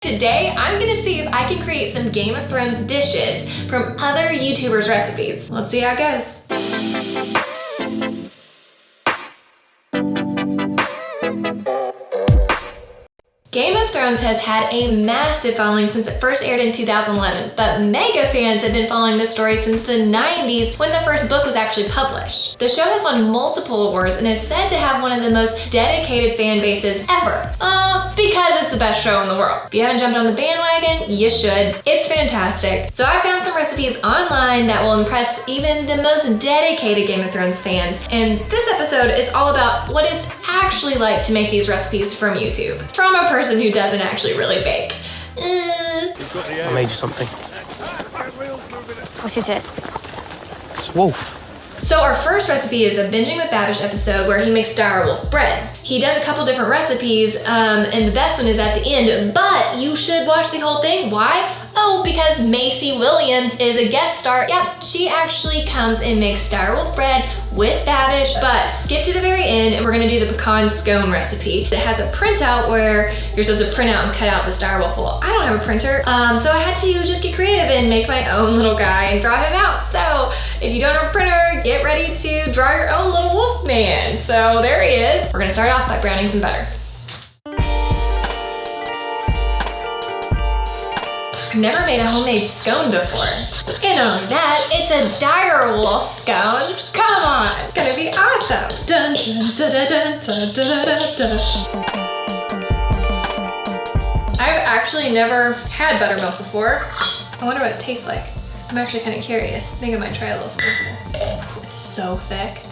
Today, I'm gonna see if I can create some Game of Thrones dishes from other YouTubers' recipes. Let's see how it goes. Game of Thrones has had a massive following since it first aired in 2011, but mega fans have been following this story since the 90s when the first book was actually published. The show has won multiple awards and is said to have one of the most dedicated fan bases ever. Because it's the best show in the world. If you haven't jumped on the bandwagon, you should. It's fantastic. So I found some recipes online that will impress even the most dedicated Game of Thrones fans, and this episode is all about what it's actually like to make these recipes from YouTube. From a person who doesn't actually really bake. I made you something. What is it? It's wolf. So our first recipe is a Binging with Babish episode where he makes dire wolf bread. He does a couple different recipes, and the best one is at the end, but you should watch the whole thing. Why? Oh, because Macy Williams is a guest star. Yep, she actually comes and makes dire wolf bread with Babish, but skip to the very end and we're gonna do the pecan scone recipe. It has a printout where you're supposed to print out and cut out this dire wolf. Well, I don't have a printer, so I had to just get creative and make my own little guy and draw him out. So if you don't have a printer, get ready to draw your own little wolf man. So there he is. We're gonna start off by browning some butter. I've never made a homemade scone before. And not only that, it's a dire wolf scone. Come on, it's gonna be awesome. Dun, dun, dun, dun, dun, dun, dun, dun. I've actually never had buttermilk before. I wonder what it tastes like. I'm actually kind of curious. I think I might try a little spoonful. It's so thick.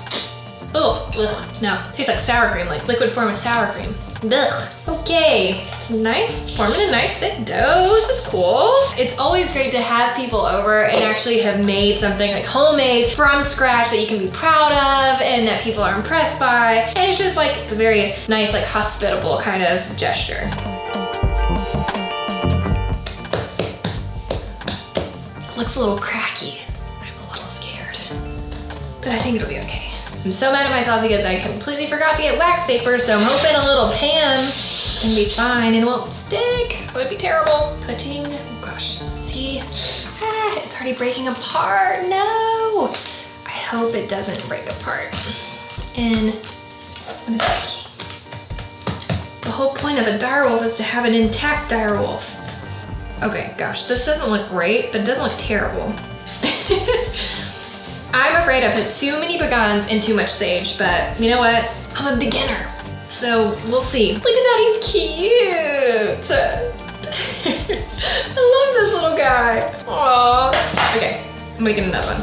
Ugh, no, it tastes like sour cream, like liquid form of sour cream. Ugh. Okay, it's nice. It's forming a nice thick dough. This is cool. It's always great to have people over and actually have made something like homemade from scratch that you can be proud of and that people are impressed by. And it's just like, it's a very nice, like hospitable kind of gesture. Looks a little cracky. I'm a little scared, but I think it'll be okay. I'm so mad at myself because I completely forgot to get wax paper, so I'm hoping a little pan can be fine and won't stick. That would be terrible. Putting, oh gosh, see? It's already breaking apart, no! I hope it doesn't break apart. And what is that? The whole point of a dire wolf is to have an intact dire wolf. Okay, gosh, this doesn't look great, but it doesn't look terrible. I'm afraid I put too many pecans and too much sage, but you know what? I'm a beginner, so we'll see. Look at that, he's cute. I love this little guy. Aww. Okay, I'm making another one.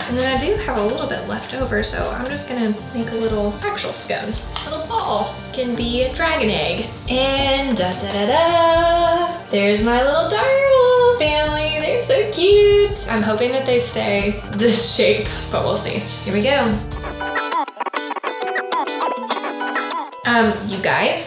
And then I do have a little bit left over, so I'm just gonna make a little actual scone. A little ball. Can be a dragon egg. And da-da-da-da. There's my little dire wolf family. They're so cute. I'm hoping that they stay this shape, but we'll see. Here we go. You guys,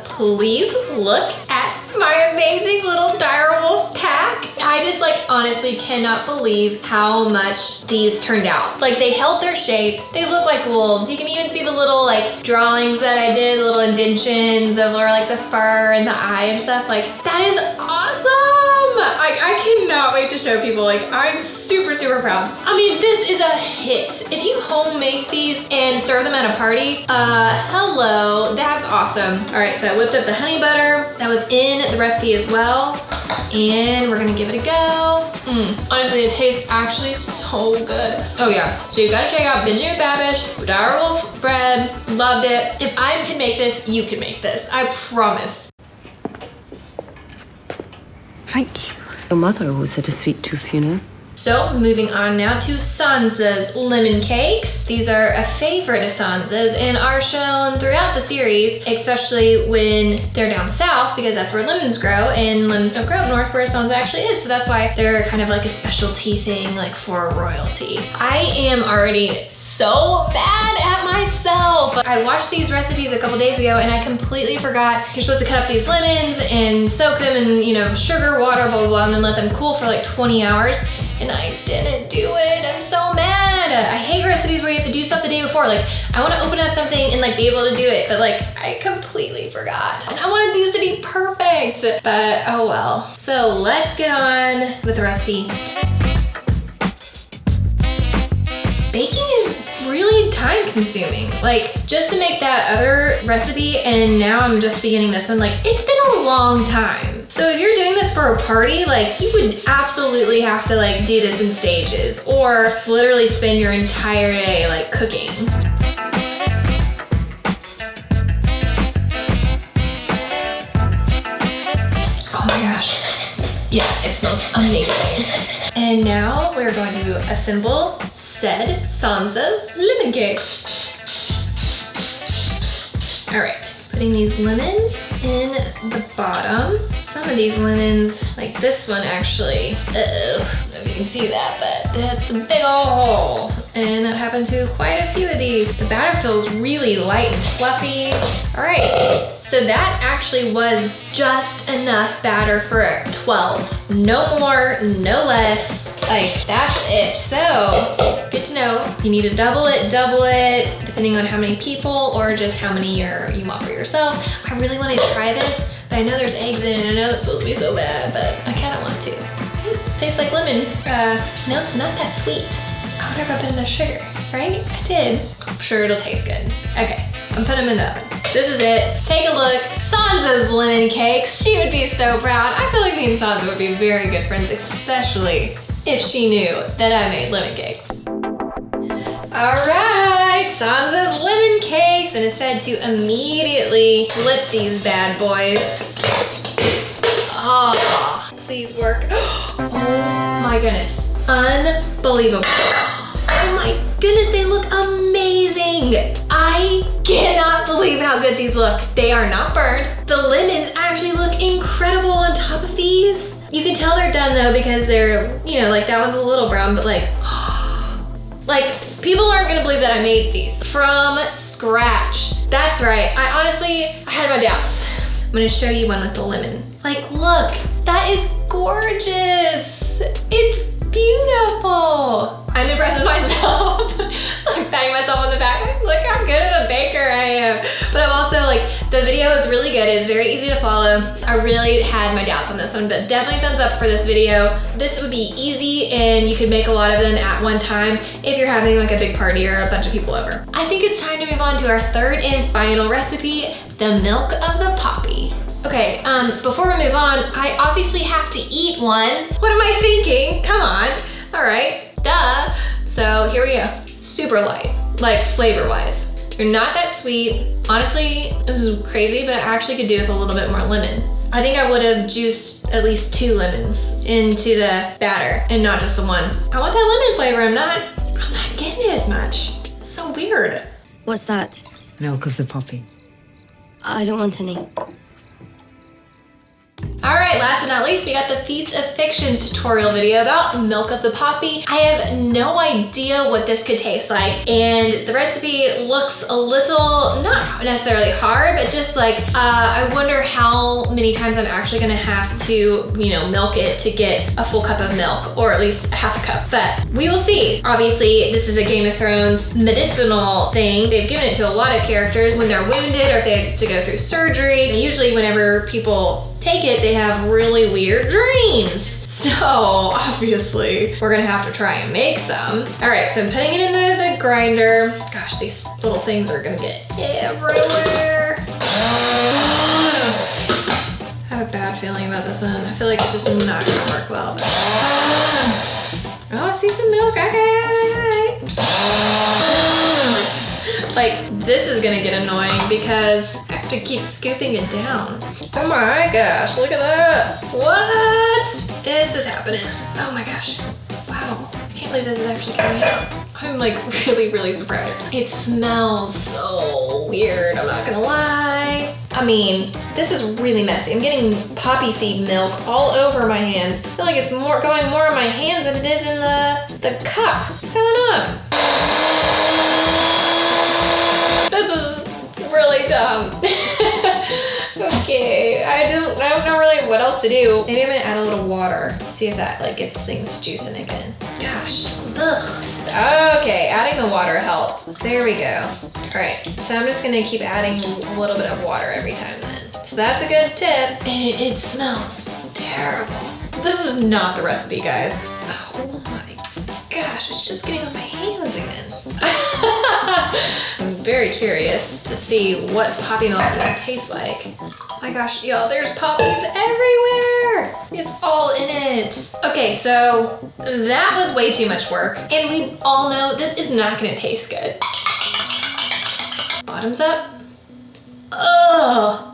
please look at my amazing little dire wolf pack. I just honestly cannot believe how much these turned out. They held their shape. They look like wolves. You can even see the little drawings that I did, the little indentions of the fur and the eye and stuff. That is awesome. I cannot wait to show people. I'm super, super proud. I mean, this is a hit. If you homemade these and serve them at a party, hello, that's awesome. All right, so I whipped up the honey butter that was in the recipe as well. And we're gonna give it a go. Honestly, it tastes actually so good. Oh yeah, so you gotta check out Binging with Babish, dire wolf bread, loved it. If I can make this, you can make this, I promise. Thank you. Your mother always had a sweet tooth, you know. So moving on now to Sansa's lemon cakes. These are a favorite of Sansa's and are shown throughout the series, especially when they're down south because that's where lemons grow and lemons don't grow up north where Sansa actually is. So that's why they're kind of a specialty thing for royalty. I am already so bad at myself. I watched these recipes a couple days ago and I completely forgot you're supposed to cut up these lemons and soak them in, sugar, water, blah, blah, blah, and then let them cool for 20 hours. and I didn't do it. I'm so mad. I hate recipes where you have to do stuff the day before. Like, I want to open up something and like be able to do it, but like I completely forgot. And I wanted these to be perfect, but oh well. So let's get on with the recipe. Baking is really time consuming. Like, just to make that other recipe and now I'm just beginning this one, like it's been a long time. So if you're doing this for a party, like you would absolutely have to like do this in stages or literally spend your entire day like cooking. Oh my gosh. Yeah, it smells amazing. And now we're going to assemble said Sansa's lemon cakes. All right, putting these lemons in the bottom. Some of these lemons, like this one actually, I don't know if you can see that, but that's a big ol' hole. And that happened to quite a few of these. The batter feels really light and fluffy. All right, so that actually was just enough batter for 12. No more, no less. Like, that's it. So, good to know. You need to double it, depending on how many people or just how many you want for yourself. I really want to try this, but I know there's eggs in it, and I know it's supposed to be so bad, but I kind of want to. Tastes like lemon. No, it's not that sweet. I wonder if I put enough sugar, right? I did. I'm sure it'll taste good. Okay, I'm putting them in the oven. This is it. Take a look. Sansa's lemon cakes. She would be so proud. I feel like me and Sansa would be very good friends, especially if she knew that I made lemon cakes. All right, Sansa's lemon cakes, and it's said to immediately flip these bad boys. Oh, please work. Oh my goodness, unbelievable. Oh my goodness, they look amazing. I cannot believe how good these look. They are not burned. The lemons actually look incredible on top of these. You can tell they're done though because they're, you know, like that one's a little brown, but like people aren't gonna believe that I made these from scratch. That's right, I had my doubts. I'm gonna show you one with the lemon. Like, look, that is gorgeous. It's beautiful. I'm impressed with myself. Like patting myself on the back. Look how good of a baker I am. But I'm also like, the video is really good. It's very easy to follow. I really had my doubts on this one, but definitely thumbs up for this video. This would be easy and you could make a lot of them at one time if you're having like a big party or a bunch of people over. I think it's time to move on to our third and final recipe, the milk of the poppy. Okay, before we move on, I obviously have to eat one. What am I thinking? Come on. All right, duh. So here we go. Super light, like flavor-wise. They're not that sweet. Honestly, this is crazy, but I actually could do with a little bit more lemon. I think I would have juiced at least 2 lemons into the batter and not just the one. I want that lemon flavor. I'm not getting it as much. It's so weird. What's that? Milk of the poppy. I don't want any. All right, last but not least, we got the Feast of Fictions tutorial video about milk of the poppy. I have no idea what this could taste like, and the recipe looks a little, not necessarily hard, but just like, I wonder how many times I'm actually gonna have to, you know, milk it to get a full cup of milk, or at least half a cup, but we will see. Obviously, this is a Game of Thrones medicinal thing. They've given it to a lot of characters when they're wounded or if they have to go through surgery. And usually whenever people take it, they have really weird dreams. So obviously we're gonna have to try and make some. All right, so I'm putting it in the grinder. Gosh, these little things are gonna get everywhere. I have a bad feeling about this one. I feel like it's just not gonna work well. Oh, I see some milk, okay. Like, this is gonna get annoying because I have to keep scooping it down. Oh my gosh, look at that. What? This is happening. Oh my gosh. Wow, I can't believe this is actually coming out. I'm like really, really surprised. It smells so weird, I'm not gonna lie. I mean, this is really messy. I'm getting poppy seed milk all over my hands. I feel like it's going more on my hands than it is in the cup. What's going on? This is really dumb. Okay, I don't know really what else to do. Maybe I'm gonna add a little water. See if that like gets things juicing again. Gosh, ugh. Okay, adding the water helps. There we go. All right, so I'm just gonna keep adding a little bit of water every time then. So that's a good tip. And it smells terrible. This is not the recipe, guys. Oh my gosh, it's just getting on my hands again. I'm very curious to see what poppy milk will taste like. Oh my gosh, y'all, there's poppies everywhere. It's all in it. Okay, so that was way too much work. And we all know this is not gonna taste good. Bottoms up. Ugh.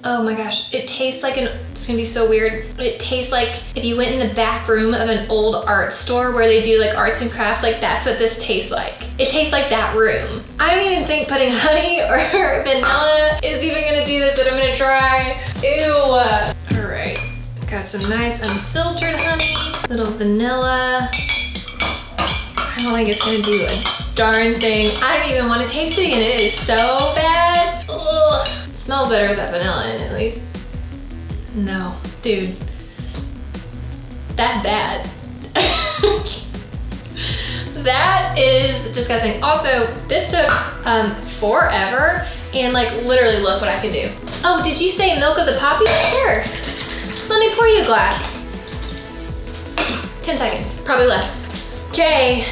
Oh my gosh, it tastes like it's gonna be so weird. It tastes like if you went in the back room of an old art store where they do like arts and crafts, like that's what this tastes like. It tastes like that room. I don't even think putting honey or vanilla is even gonna do this, but I'm gonna try. Ew. All right, got some nice unfiltered honey, little vanilla. I don't think it's gonna do a darn thing. I don't even want to taste it again. It is so bad. Ugh. It smells better with that vanilla in it, at least. No, dude. That's bad. That is disgusting. Also, this took forever, and like literally look what I can do. Oh, did you say milk of the poppy? Sure. Let me pour you a glass. 10 seconds, probably less. Okay.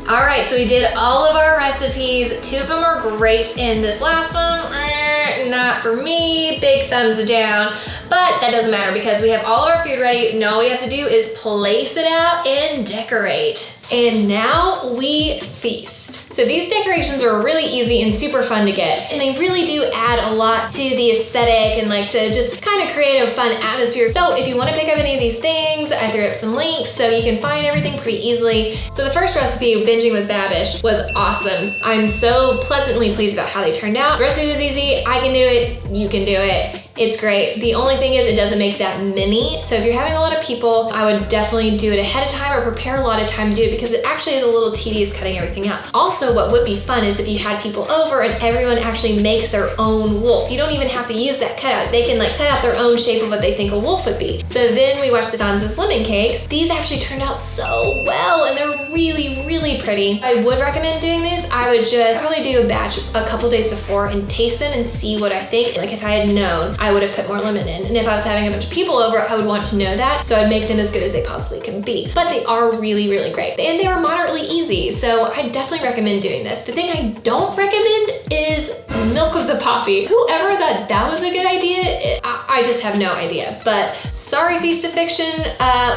All right, so we did all of our recipes. 2 of them are great, and this last one, not for me, big thumbs down, but that doesn't matter because we have all of our food ready. Now all we have to do is place it out and decorate. And now we feast. So these decorations are really easy and super fun to get, and they really do add a lot to the aesthetic and like to just kind of create a fun atmosphere. So if you want to pick up any of these things, I threw up some links so you can find everything pretty easily. So the first recipe, Binging with Babish, was awesome. I'm so pleasantly pleased about how they turned out. The recipe was easy. I can do it. You can do it. It's great. The only thing is it doesn't make that many. So if you're having a lot of people, I would definitely do it ahead of time or prepare a lot of time to do it because it actually is a little tedious cutting everything out. Also, what would be fun is if you had people over and everyone actually makes their own wolf. You don't even have to use that cutout. They can like cut out their own shape of what they think a wolf would be. So then we watched the Sansa's lemon cakes. These actually turned out so well and they're really, really pretty. I would recommend doing this. I would just probably do a batch a couple days before and taste them and see what I think. Like if I had known, I would have put more lemon in. And if I was having a bunch of people over, I would want to know that. So I'd make them as good as they possibly can be. But they are really, really great. And they are moderately easy. So I definitely recommend doing this. The thing I don't recommend is milk of the poppy. Whoever thought that was a good idea, I just have no idea. But sorry, Feast of Fiction.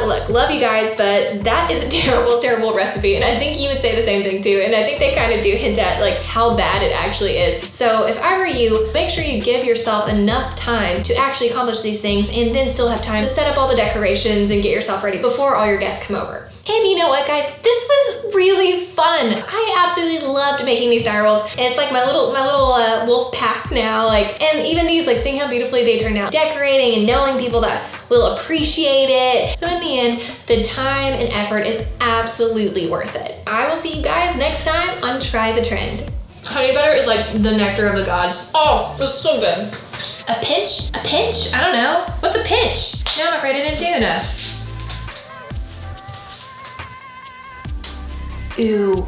Look, love you guys, but that is a terrible, terrible recipe. And I think you would say the same thing too. And I think they kind of do hint at like how bad it actually is. So if I were you, make sure you give yourself enough time to actually accomplish these things and then still have time to set up all the decorations and get yourself ready before all your guests come over. And you know what, guys? This was really fun. I absolutely loved making these die rolls. And it's like my little wolf pack now. Like, and even these, like, seeing how beautifully they turned out, decorating and knowing people that will appreciate it. So in the end, the time and effort is absolutely worth it. I will see you guys next time on Try the Trend. Honey butter is like the nectar of the gods. Oh, it's so good. A pinch? A pinch? I don't know. What's a pinch? Now I'm afraid I didn't do enough. Ew.